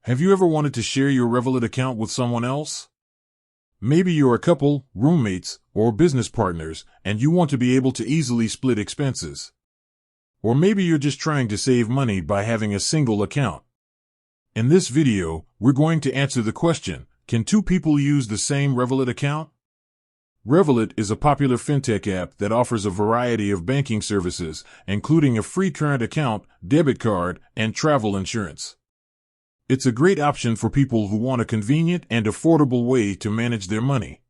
Have you ever wanted to share your Revolut account with someone else? Maybe you're a couple, roommates, or business partners, and you want to be able to easily split expenses. Or maybe you're just trying to save money by having a single account. In this video, we're going to answer the question, can two people use the same Revolut account? Revolut is a popular fintech app that offers a variety of banking services, including a free current account, debit card, and travel insurance. It's a great option for people who want a convenient and affordable way to manage their money.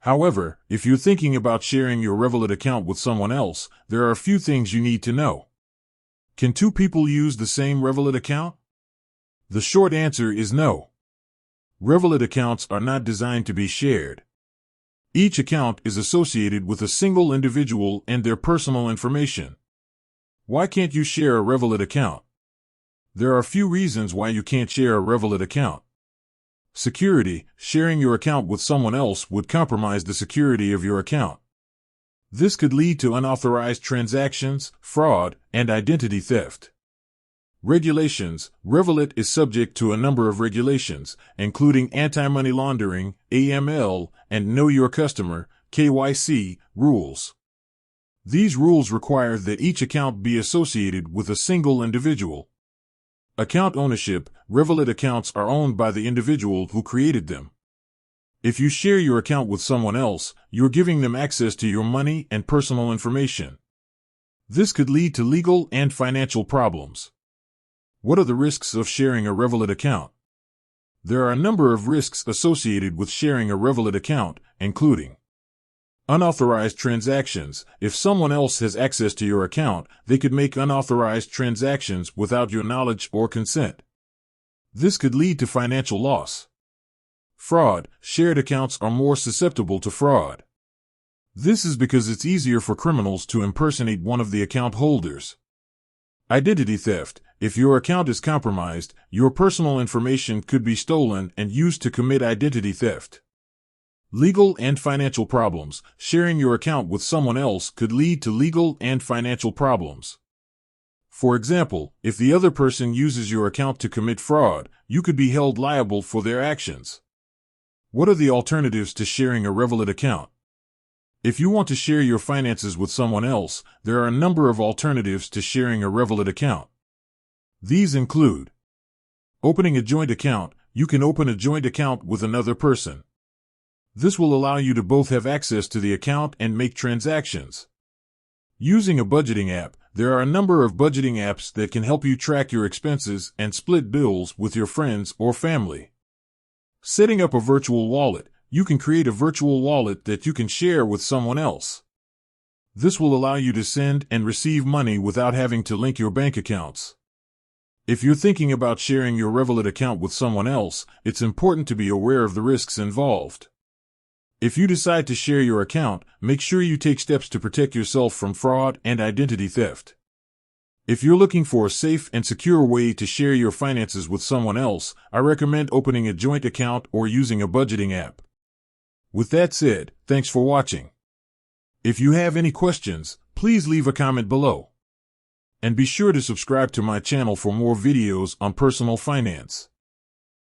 However, if you're thinking about sharing your Revolut account with someone else, there are a few things you need to know. Can two people use the same Revolut account? The short answer is no. Revolut accounts are not designed to be shared. Each account is associated with a single individual and their personal information. Why can't you share a Revolut account? There are a few reasons why you can't share a Revolut account. Security. Sharing your account with someone else would compromise the security of your account. This could lead to unauthorized transactions, fraud, and identity theft. Regulations. Revolut is subject to a number of regulations, including anti-money laundering, AML, and Know Your Customer, KYC, rules. These rules require that each account be associated with a single individual. Account ownership. Revolut accounts are owned by the individual who created them. If you share your account with someone else, you're giving them access to your money and personal information. This could lead to legal and financial problems. What are the risks of sharing a Revolut account? There are a number of risks associated with sharing a Revolut account, including unauthorized transactions. If someone else has access to your account, they could make unauthorized transactions without your knowledge or consent. This could lead to financial loss. Fraud. Shared accounts are more susceptible to fraud. This is because it's easier for criminals to impersonate one of the account holders. Identity theft. If your account is compromised, your personal information could be stolen and used to commit identity theft. Legal and financial problems. Sharing your account with someone else could lead to legal and financial problems. For example, if the other person uses your account to commit fraud, you could be held liable for their actions. What are the alternatives to sharing a Revolut account? If you want to share your finances with someone else, there are a number of alternatives to sharing a Revolut account. These include opening a joint account. You can open a joint account with another person. This will allow you to both have access to the account and make transactions. Using a budgeting app. There are a number of budgeting apps that can help you track your expenses and split bills with your friends or family. Setting up a virtual wallet. You can create a virtual wallet that you can share with someone else. This will allow you to send and receive money without having to link your bank accounts. If you're thinking about sharing your Revolut account with someone else, it's important to be aware of the risks involved. If you decide to share your account, make sure you take steps to protect yourself from fraud and identity theft. If you're looking for a safe and secure way to share your finances with someone else, I recommend opening a joint account or using a budgeting app. With that said, thanks for watching. If you have any questions, please leave a comment below. And be sure to subscribe to my channel for more videos on personal finance.